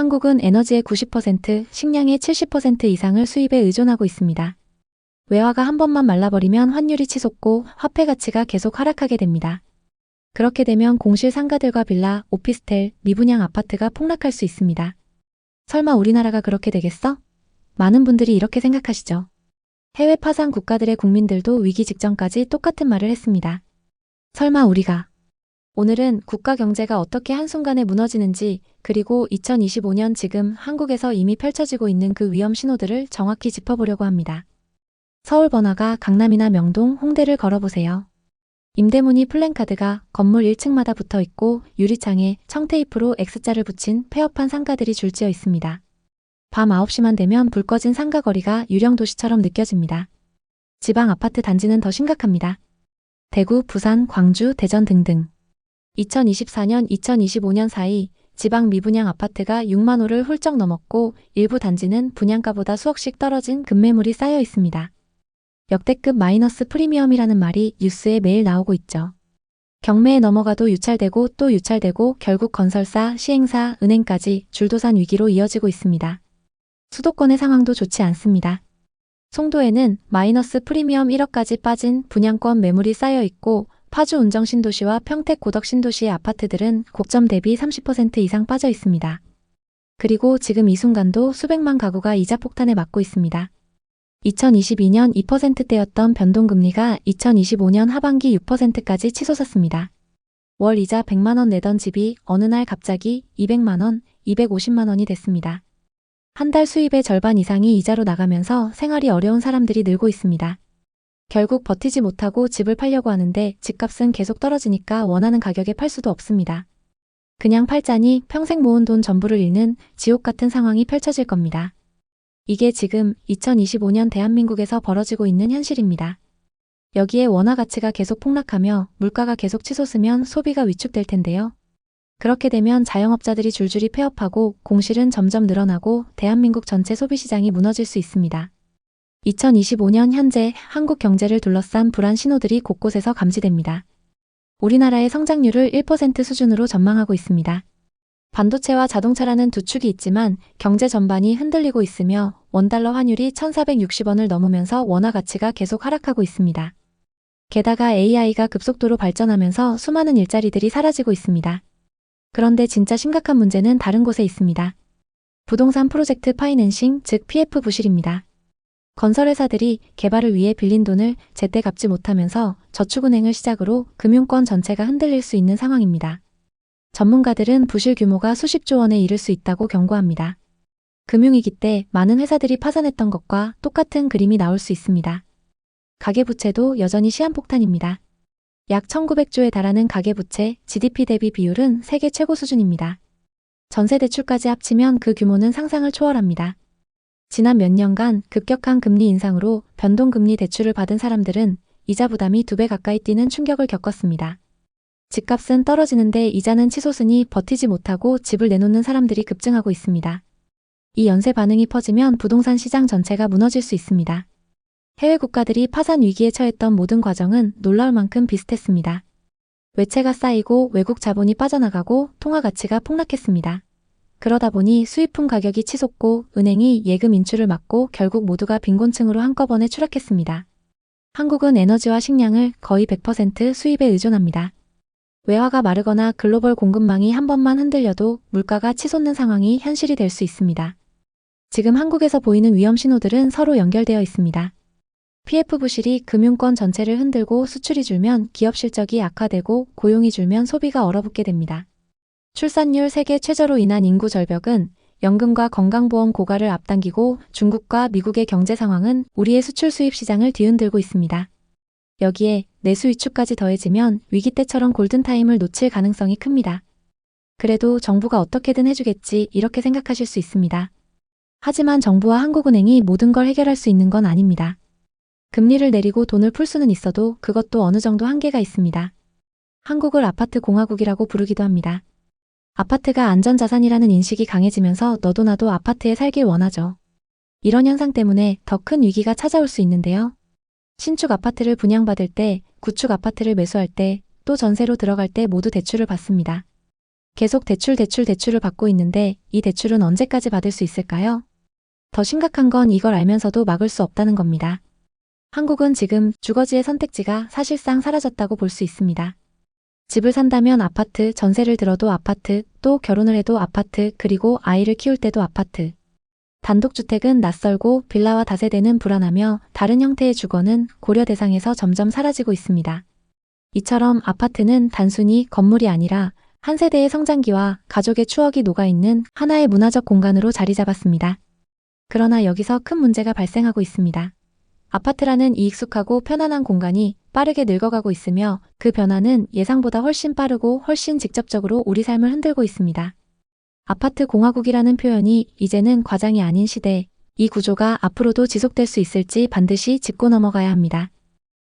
한국은 에너지의 90%, 식량의 70% 이상을 수입에 의존하고 있습니다. 외화가 한 번만 말라버리면 환율이 치솟고 화폐 가치가 계속 하락하게 됩니다. 그렇게 되면 공실 상가들과 빌라, 오피스텔, 미분양 아파트가 폭락할 수 있습니다. 설마 우리나라가 그렇게 되겠어? 많은 분들이 이렇게 생각하시죠. 해외 파산 국가들의 국민들도 위기 직전까지 똑같은 말을 했습니다. 설마 우리가. 오늘은 국가 경제가 어떻게 한순간에 무너지는지, 그리고 2025년 지금 한국에서 이미 펼쳐지고 있는 그 위험 신호들을 정확히 짚어보려고 합니다. 서울 번화가 강남이나 명동, 홍대를 걸어보세요. 임대문이 플랜카드가 건물 1층마다 붙어 있고 유리창에 청테이프로 X자를 붙인 폐업한 상가들이 줄지어 있습니다. 밤 9시만 되면 불 꺼진 상가 거리가 유령 도시처럼 느껴집니다. 지방 아파트 단지는 더 심각합니다. 대구, 부산, 광주, 대전 등등. 2024년, 2025년 사이 지방 미분양 아파트가 6만 호를 훌쩍 넘었고 일부 단지는 분양가보다 수억씩 떨어진 급매물이 쌓여 있습니다. 역대급 마이너스 프리미엄이라는 말이 뉴스에 매일 나오고 있죠. 경매에 넘어가도 유찰되고 또 유찰되고 결국 건설사, 시행사, 은행까지 줄도산 위기로 이어지고 있습니다. 수도권의 상황도 좋지 않습니다. 송도에는 마이너스 프리미엄 1억까지 빠진 분양권 매물이 쌓여 있고 파주 운정신도시와 평택 고덕신도시의 아파트들은 고점 대비 30% 이상 빠져 있습니다. 그리고 지금 이 순간도 수백만 가구가 이자 폭탄에 맞고 있습니다. 2022년 2%대였던 변동금리가 2025년 하반기 6%까지 치솟았습니다. 월 이자 100만 원 내던 집이 어느 날 갑자기 200만 원, 250만 원이 됐습니다. 한 달 수입의 절반 이상이 이자로 나가면서 생활이 어려운 사람들이 늘고 있습니다. 결국 버티지 못하고 집을 팔려고 하는데 집값은 계속 떨어지니까 원하는 가격에 팔 수도 없습니다. 그냥 팔자니 평생 모은 돈 전부를 잃는 지옥 같은 상황이 펼쳐질 겁니다. 이게 지금 2025년 대한민국에서 벌어지고 있는 현실입니다. 여기에 원화 가치가 계속 폭락하며 물가가 계속 치솟으면 소비가 위축될 텐데요. 그렇게 되면 자영업자들이 줄줄이 폐업하고 공실은 점점 늘어나고 대한민국 전체 소비시장이 무너질 수 있습니다. 2025년 현재 한국 경제를 둘러싼 불안 신호들이 곳곳에서 감지됩니다. 우리나라의 성장률을 1% 수준으로 전망하고 있습니다. 반도체와 자동차라는 두 축이 있지만 경제 전반이 흔들리고 있으며 원달러 환율이 1,460원을 넘으면서 원화 가치가 계속 하락하고 있습니다. 게다가 AI가 급속도로 발전하면서 수많은 일자리들이 사라지고 있습니다. 그런데 진짜 심각한 문제는 다른 곳에 있습니다. 부동산 프로젝트 파이낸싱, 즉 PF 부실입니다. 건설회사들이 개발을 위해 빌린 돈을 제때 갚지 못하면서 저축은행을 시작으로 금융권 전체가 흔들릴 수 있는 상황입니다. 전문가들은 부실 규모가 수십조 원에 이를 수 있다고 경고합니다. 금융위기 때 많은 회사들이 파산했던 것과 똑같은 그림이 나올 수 있습니다. 가계부채도 여전히 시한폭탄입니다. 약 1900조에 달하는 가계부채, GDP 대비 비율은 세계 최고 수준입니다. 전세대출까지 합치면 그 규모는 상상을 초월합니다. 지난 몇 년간 급격한 금리 인상으로 변동금리 대출을 받은 사람들은 이자 부담이 2배 가까이 뛰는 충격을 겪었습니다. 집값은 떨어지는데 이자는 치솟으니 버티지 못하고 집을 내놓는 사람들이 급증하고 있습니다. 이 연쇄 반응이 퍼지면 부동산 시장 전체가 무너질 수 있습니다. 해외 국가들이 파산 위기에 처했던 모든 과정은 놀라울 만큼 비슷했습니다. 외채가 쌓이고 외국 자본이 빠져나가고 통화 가치가 폭락했습니다. 그러다 보니 수입품 가격이 치솟고 은행이 예금 인출을 막고 결국 모두가 빈곤층으로 한꺼번에 추락했습니다. 한국은 에너지와 식량을 거의 100% 수입에 의존합니다. 외화가 마르거나 글로벌 공급망이 한 번만 흔들려도 물가가 치솟는 상황이 현실이 될 수 있습니다. 지금 한국에서 보이는 위험 신호들은 서로 연결되어 있습니다. PF 부실이 금융권 전체를 흔들고 수출이 줄면 기업 실적이 악화되고 고용이 줄면 소비가 얼어붙게 됩니다. 출산율 세계 최저로 인한 인구 절벽은 연금과 건강보험 고갈을 앞당기고 중국과 미국의 경제 상황은 우리의 수출 수입 시장을 뒤흔들고 있습니다. 여기에 내수 위축까지 더해지면 위기 때처럼 골든타임을 놓칠 가능성이 큽니다. 그래도 정부가 어떻게든 해주겠지 이렇게 생각하실 수 있습니다. 하지만 정부와 한국은행이 모든 걸 해결할 수 있는 건 아닙니다. 금리를 내리고 돈을 풀 수는 있어도 그것도 어느 정도 한계가 있습니다. 한국을 아파트 공화국이라고 부르기도 합니다. 아파트가 안전자산이라는 인식이 강해지면서 너도 나도 아파트에 살길 원하죠. 이런 현상 때문에 더 큰 위기가 찾아올 수 있는데요. 신축 아파트를 분양받을 때, 구축 아파트를 매수할 때, 또 전세로 들어갈 때 모두 대출을 받습니다. 계속 대출을 받고 있는데 이 대출은 언제까지 받을 수 있을까요? 더 심각한 건 이걸 알면서도 막을 수 없다는 겁니다. 한국은 지금 주거지의 선택지가 사실상 사라졌다고 볼 수 있습니다. 집을 산다면 아파트, 전세를 들어도 아파트, 또 결혼을 해도 아파트, 그리고 아이를 키울 때도 아파트. 단독주택은 낯설고 빌라와 다세대는 불안하며 다른 형태의 주거는 고려 대상에서 점점 사라지고 있습니다. 이처럼 아파트는 단순히 건물이 아니라 한 세대의 성장기와 가족의 추억이 녹아있는 하나의 문화적 공간으로 자리 잡았습니다. 그러나 여기서 큰 문제가 발생하고 있습니다. 아파트라는 이 익숙하고 편안한 공간이 빠르게 늙어가고 있으며 그 변화는 예상보다 훨씬 빠르고 훨씬 직접적으로 우리 삶을 흔들고 있습니다. 아파트 공화국이라는 표현이 이제는 과장이 아닌 시대, 이 구조가 앞으로도 지속될 수 있을지 반드시 짚고 넘어가야 합니다.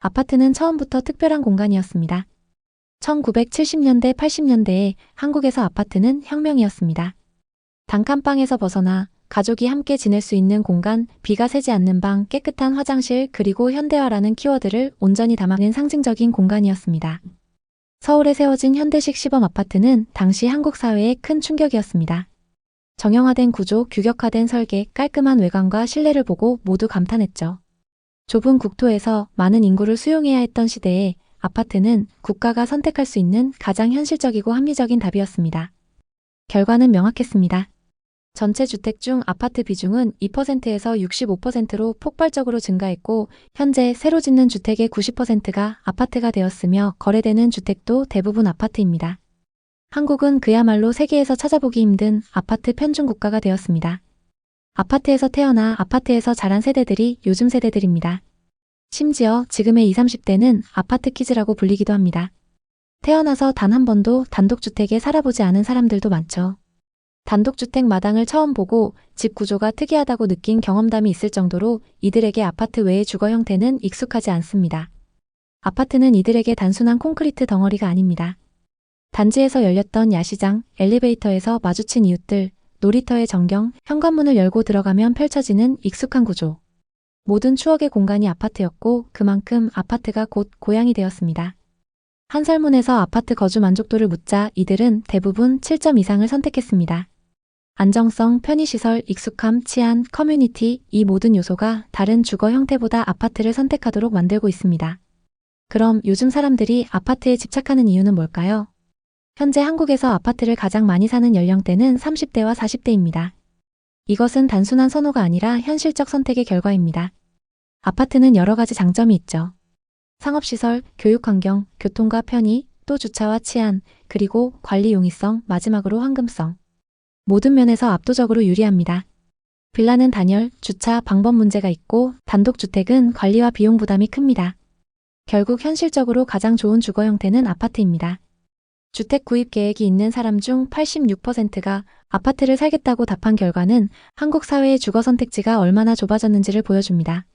아파트는 처음부터 특별한 공간이었습니다. 1970년대, 80년대에 한국에서 아파트는 혁명이었습니다. 단칸방에서 벗어나 가족이 함께 지낼 수 있는 공간, 비가 새지 않는 방, 깨끗한 화장실, 그리고 현대화라는 키워드를 온전히 담아낸 상징적인 공간이었습니다. 서울에 세워진 현대식 시범 아파트는 당시 한국 사회에 큰 충격이었습니다. 정형화된 구조, 규격화된 설계, 깔끔한 외관과 실내를 보고 모두 감탄했죠. 좁은 국토에서 많은 인구를 수용해야 했던 시대에 아파트는 국가가 선택할 수 있는 가장 현실적이고 합리적인 답이었습니다. 결과는 명확했습니다. 전체 주택 중 아파트 비중은 2%에서 65%로 폭발적으로 증가했고 현재 새로 짓는 주택의 90%가 아파트가 되었으며 거래되는 주택도 대부분 아파트입니다. 한국은 그야말로 세계에서 찾아보기 힘든 아파트 편중 국가가 되었습니다. 아파트에서 태어나 아파트에서 자란 세대들이 요즘 세대들입니다. 심지어 지금의 20, 30대는 아파트 키즈라고 불리기도 합니다. 태어나서 단 한 번도 단독주택에 살아보지 않은 사람들도 많죠. 단독주택 마당을 처음 보고 집 구조가 특이하다고 느낀 경험담이 있을 정도로 이들에게 아파트 외의 주거 형태는 익숙하지 않습니다. 아파트는 이들에게 단순한 콘크리트 덩어리가 아닙니다. 단지에서 열렸던 야시장, 엘리베이터에서 마주친 이웃들, 놀이터의 전경, 현관문을 열고 들어가면 펼쳐지는 익숙한 구조. 모든 추억의 공간이 아파트였고 그만큼 아파트가 곧 고향이 되었습니다. 한 설문에서 아파트 거주 만족도를 묻자 이들은 대부분 7점 이상을 선택했습니다. 안정성, 편의시설, 익숙함, 치안, 커뮤니티, 이 모든 요소가 다른 주거 형태보다 아파트를 선택하도록 만들고 있습니다. 그럼 요즘 사람들이 아파트에 집착하는 이유는 뭘까요? 현재 한국에서 아파트를 가장 많이 사는 연령대는 30대와 40대입니다. 이것은 단순한 선호가 아니라 현실적 선택의 결과입니다. 아파트는 여러 가지 장점이 있죠. 상업시설, 교육환경, 교통과 편의, 또 주차와 치안, 그리고 관리 용이성, 마지막으로 황금성. 모든 면에서 압도적으로 유리합니다. 빌라는 단열, 주차, 방법 문제가 있고 단독주택은 관리와 비용 부담이 큽니다. 결국 현실적으로 가장 좋은 주거 형태는 아파트입니다. 주택 구입 계획이 있는 사람 중 86%가 아파트를 살겠다고 답한 결과는 한국 사회의 주거 선택지가 얼마나 좁아졌는지를 보여줍니다.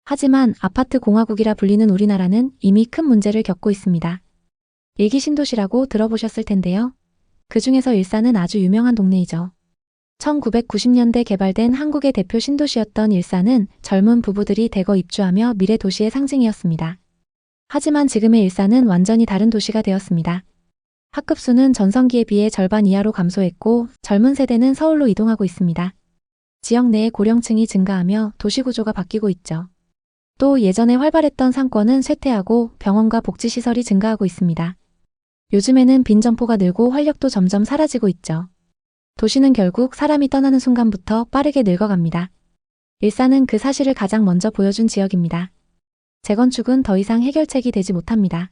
하지만 아파트 공화국이라 불리는 우리나라는 이미 큰 문제를 겪고 있습니다. 일기 신도시라고 들어보셨을 텐데요. 그 중에서 일산은 아주 유명한 동네이죠. 1990년대 개발된 한국의 대표 신도시였던 일산은 젊은 부부들이 대거 입주하며 미래 도시의 상징이었습니다. 하지만 지금의 일산은 완전히 다른 도시가 되었습니다. 학급수는 전성기에 비해 절반 이하로 감소했고 젊은 세대는 서울로 이동하고 있습니다. 지역 내의 고령층이 증가하며 도시구조가 바뀌고 있죠. 또 예전에 활발했던 상권은 쇠퇴하고 병원과 복지시설이 증가하고 있습니다. 요즘에는 빈 점포가 늘고 활력도 점점 사라지고 있죠. 도시는 결국 사람이 떠나는 순간부터 빠르게 늙어갑니다. 일산은 그 사실을 가장 먼저 보여준 지역입니다. 재건축은 더 이상 해결책이 되지 못합니다.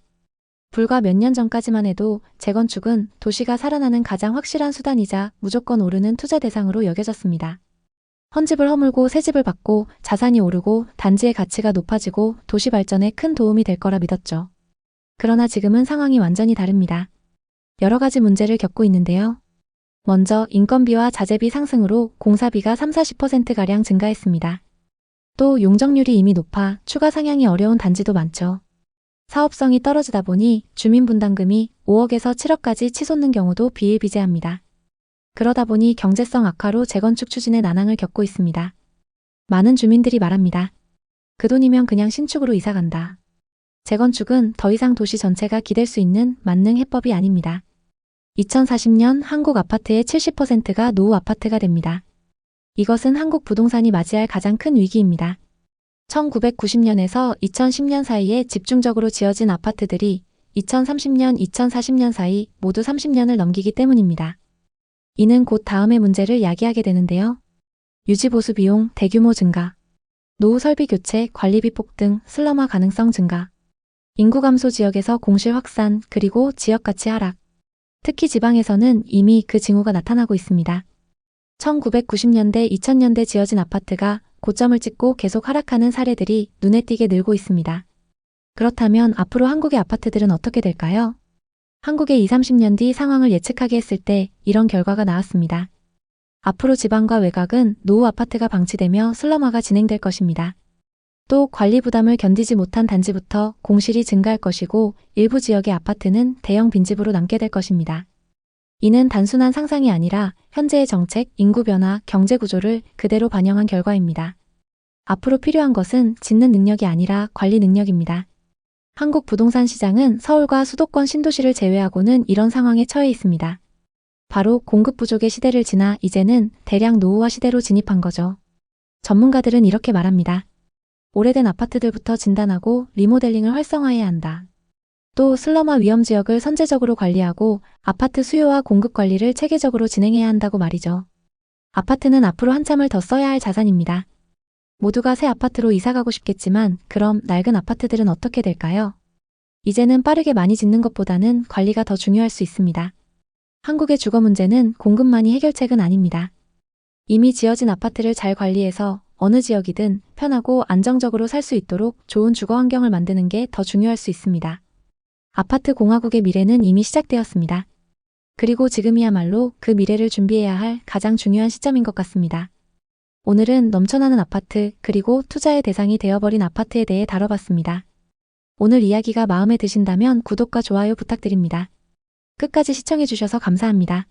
불과 몇 년 전까지만 해도 재건축은 도시가 살아나는 가장 확실한 수단이자 무조건 오르는 투자 대상으로 여겨졌습니다. 헌집을 허물고 새집을 받고 자산이 오르고 단지의 가치가 높아지고 도시 발전에 큰 도움이 될 거라 믿었죠. 그러나 지금은 상황이 완전히 다릅니다. 여러 가지 문제를 겪고 있는데요. 먼저 인건비와 자재비 상승으로 공사비가 30~40%가량 증가했습니다. 또 용적률이 이미 높아 추가 상향이 어려운 단지도 많죠. 사업성이 떨어지다 보니 주민분담금이 5억에서 7억까지 치솟는 경우도 비일비재합니다. 그러다 보니 경제성 악화로 재건축 추진에 난항을 겪고 있습니다. 많은 주민들이 말합니다. 그 돈이면 그냥 신축으로 이사간다. 재건축은 더 이상 도시 전체가 기댈 수 있는 만능 해법이 아닙니다. 2040년 한국 아파트의 70%가 노후 아파트가 됩니다. 이것은 한국 부동산이 맞이할 가장 큰 위기입니다. 1990년에서 2010년 사이에 집중적으로 지어진 아파트들이 2030년, 2040년 사이 모두 30년을 넘기기 때문입니다. 이는 곧 다음의 문제를 야기하게 되는데요. 유지보수 비용, 대규모 증가, 노후 설비 교체, 관리비 폭등, 슬럼화 가능성 증가, 인구 감소 지역에서 공실 확산, 그리고 지역 가치 하락. 특히 지방에서는 이미 그 징후가 나타나고 있습니다. 1990년대, 2000년대 지어진 아파트가 고점을 찍고 계속 하락하는 사례들이 눈에 띄게 늘고 있습니다. 그렇다면 앞으로 한국의 아파트들은 어떻게 될까요? 한국의 20, 30년 뒤 상황을 예측하게 했을 때 이런 결과가 나왔습니다. 앞으로 지방과 외곽은 노후 아파트가 방치되며 슬럼화가 진행될 것입니다. 또 관리 부담을 견디지 못한 단지부터 공실이 증가할 것이고 일부 지역의 아파트는 대형 빈집으로 남게 될 것입니다. 이는 단순한 상상이 아니라 현재의 정책, 인구 변화, 경제 구조를 그대로 반영한 결과입니다. 앞으로 필요한 것은 짓는 능력이 아니라 관리 능력입니다. 한국 부동산 시장은 서울과 수도권 신도시를 제외하고는 이런 상황에 처해 있습니다. 바로 공급 부족의 시대를 지나 이제는 대량 노후화 시대로 진입한 거죠. 전문가들은 이렇게 말합니다. 오래된 아파트들부터 진단하고 리모델링을 활성화해야 한다. 또 슬럼화 위험 지역을 선제적으로 관리하고 아파트 수요와 공급 관리를 체계적으로 진행해야 한다고 말이죠. 아파트는 앞으로 한참을 더 써야 할 자산입니다. 모두가 새 아파트로 이사가고 싶겠지만 그럼 낡은 아파트들은 어떻게 될까요? 이제는 빠르게 많이 짓는 것보다는 관리가 더 중요할 수 있습니다. 한국의 주거 문제는 공급만이 해결책은 아닙니다. 이미 지어진 아파트를 잘 관리해서 어느 지역이든 편하고 안정적으로 살 수 있도록 좋은 주거 환경을 만드는 게 더 중요할 수 있습니다. 아파트 공화국의 미래는 이미 시작되었습니다. 그리고 지금이야말로 그 미래를 준비해야 할 가장 중요한 시점인 것 같습니다. 오늘은 넘쳐나는 아파트 그리고 투자의 대상이 되어버린 아파트에 대해 다뤄봤습니다. 오늘 이야기가 마음에 드신다면 구독과 좋아요 부탁드립니다. 끝까지 시청해주셔서 감사합니다.